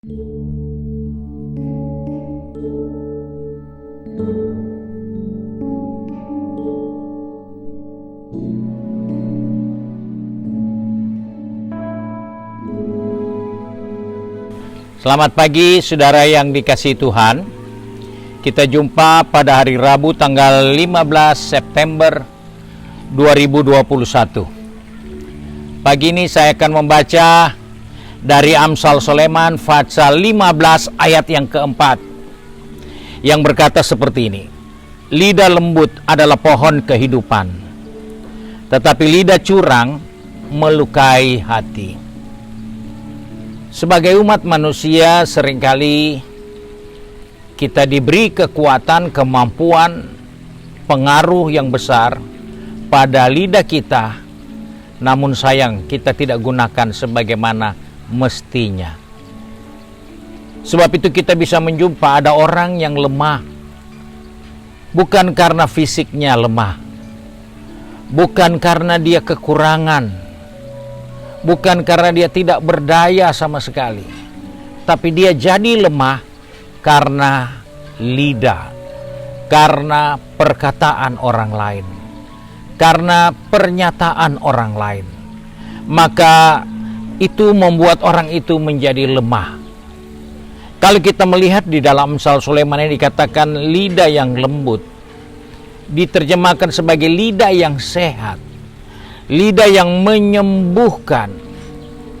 Selamat pagi saudara yang dikasihi Tuhan. Kita jumpa pada hari Rabu tanggal 15 September 2021. Pagi ini saya akan membaca dari Amsal Sulaiman pasal 15 ayat yang keempat, yang berkata seperti ini. Lidah lembut adalah pohon kehidupan, tetapi lidah curang melukai hati. Sebagai umat manusia, seringkali kita diberi kekuatan, kemampuan, pengaruh yang besar pada lidah kita, namun sayang kita tidak gunakan sebagaimana mestinya. Sebab itu kita bisa menjumpa ada orang yang lemah, bukan karena fisiknya lemah, bukan karena dia kekurangan, bukan karena dia tidak berdaya sama sekali, tapi dia jadi lemah karena lidah, karena perkataan orang lain, karena pernyataan orang lain. Maka itu membuat orang itu menjadi lemah. Kalau kita melihat di dalam Amsal Sulaiman ini dikatakan lidah yang lembut, diterjemahkan sebagai lidah yang sehat, lidah yang menyembuhkan.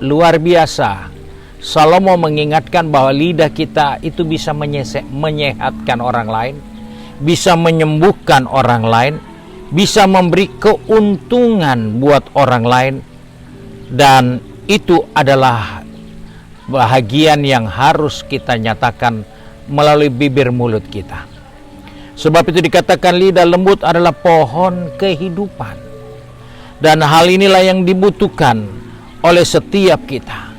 Luar biasa. Salomo mengingatkan bahwa lidah kita itu bisa menyehatkan orang lain, bisa menyembuhkan orang lain, bisa memberi keuntungan buat orang lain, dan itu adalah bahagian yang harus kita nyatakan melalui bibir mulut kita. Sebab itu dikatakan lidah lembut adalah pohon kehidupan. Dan hal inilah yang dibutuhkan oleh setiap kita.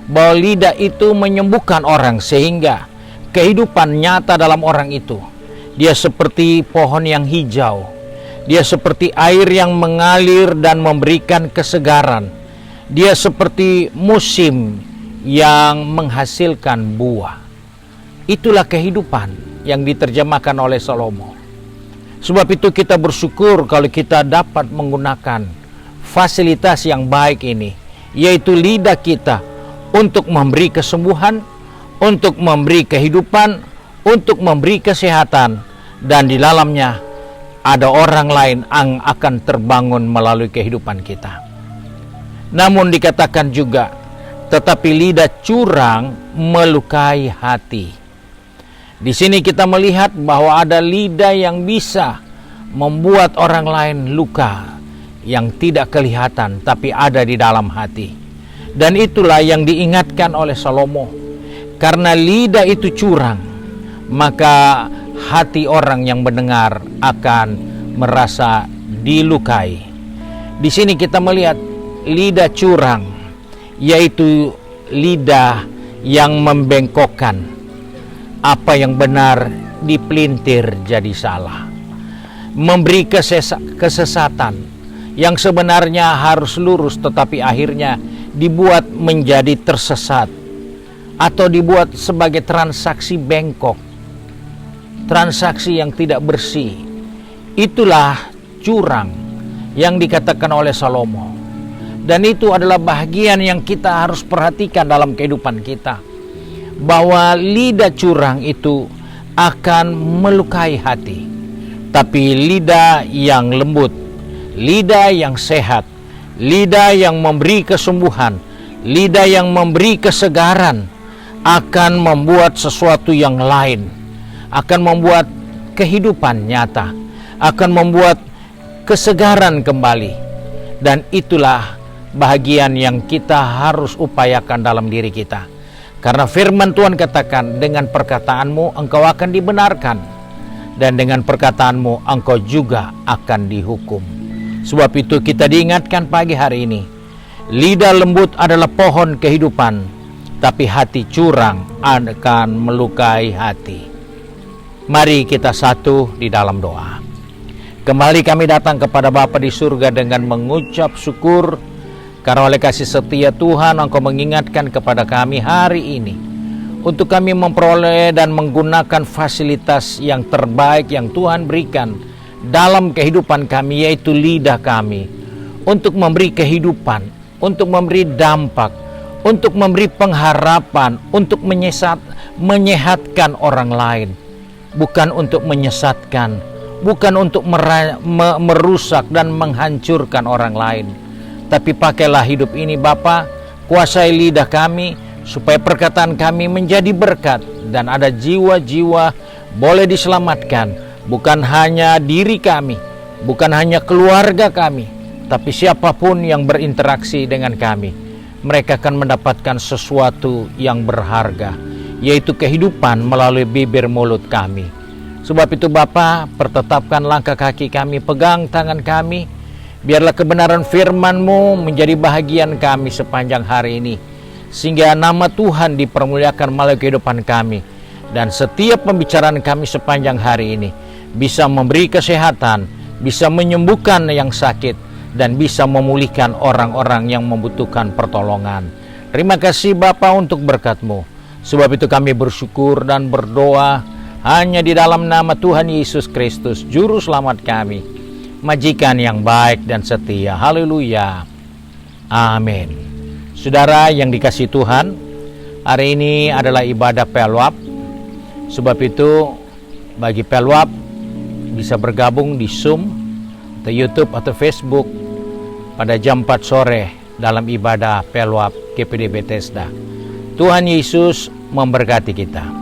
Bahwa lidah itu menyembuhkan orang sehingga kehidupan nyata dalam orang itu. Dia seperti pohon yang hijau. Dia seperti air yang mengalir dan memberikan kesegaran. Dia seperti musim yang menghasilkan buah. Itulah kehidupan yang diterjemahkan oleh Salomo. Sebab itu kita bersyukur kalau kita dapat menggunakan fasilitas yang baik ini, yaitu lidah kita untuk memberi kesembuhan, untuk memberi kehidupan, untuk memberi kesehatan, dan di dalamnya ada orang lain yang akan terbangun melalui kehidupan kita. Namun dikatakan juga, tetapi lidah curang melukai hati. Di sini kita melihat bahwa ada lidah yang bisa membuat orang lain luka yang tidak kelihatan tapi ada di dalam hati. Dan itulah yang diingatkan oleh Salomo. Karena lidah itu curang, maka hati orang yang mendengar akan merasa dilukai. Di sini kita melihat lidah curang, yaitu lidah yang membengkokkan. Apa yang benar dipelintir jadi salah. Memberi kesesatan yang sebenarnya harus lurus tetapi akhirnya dibuat menjadi tersesat. Atau dibuat sebagai transaksi bengkok. Transaksi yang tidak bersih. Itulah curang yang dikatakan oleh Salomo. Dan itu adalah bahagian yang kita harus perhatikan dalam kehidupan kita. Bahwa lidah curang itu akan melukai hati. Tapi lidah yang lembut, lidah yang sehat, lidah yang memberi kesembuhan, lidah yang memberi kesegaran akan membuat sesuatu yang lain, akan membuat kehidupan nyata, akan membuat kesegaran kembali. Dan itulah bahagian yang kita harus upayakan dalam diri kita. Karena firman Tuhan katakan, dengan perkataanmu engkau akan dibenarkan, dan dengan perkataanmu engkau juga akan dihukum. Sebab itu kita diingatkan pagi hari ini, lidah lembut adalah pohon kehidupan, tapi hati curang akan melukai hati. Mari kita satu di dalam doa. Kembali kami datang kepada Bapa di surga dengan mengucap syukur karena oleh kasih setia Tuhan Engkau mengingatkan kepada kami hari ini untuk kami memperoleh dan menggunakan fasilitas yang terbaik yang Tuhan berikan dalam kehidupan kami, yaitu lidah kami, untuk memberi kehidupan, untuk memberi dampak, untuk memberi pengharapan, untuk menyehatkan orang lain, bukan untuk menyesatkan, bukan untuk merusak dan menghancurkan orang lain. Tapi pakailah hidup ini Bapa, kuasai lidah kami, supaya perkataan kami menjadi berkat, dan ada jiwa-jiwa boleh diselamatkan, bukan hanya diri kami, bukan hanya keluarga kami, tapi siapapun yang berinteraksi dengan kami, mereka akan mendapatkan sesuatu yang berharga, yaitu kehidupan melalui bibir mulut kami. Sebab itu Bapa, pertetapkan langkah kaki kami, pegang tangan kami, biarlah kebenaran firman-Mu menjadi bahagian kami sepanjang hari ini, sehingga nama Tuhan dipermuliakan melalui kehidupan kami, dan setiap pembicaraan kami sepanjang hari ini bisa memberi kesehatan, bisa menyembuhkan yang sakit, dan bisa memulihkan orang-orang yang membutuhkan pertolongan. Terima kasih Bapa untuk berkat-Mu. Sebab itu kami bersyukur dan berdoa hanya di dalam nama Tuhan Yesus Kristus, Juru Selamat kami, Majikan yang baik dan setia. Haleluya. Amin. Saudara yang dikasihi Tuhan, hari ini adalah ibadah Pelwap. Sebab itu bagi Pelwap bisa bergabung di Zoom atau YouTube atau Facebook pada jam 4 sore dalam ibadah Pelwap GPD Bethesda. Tuhan Yesus memberkati kita.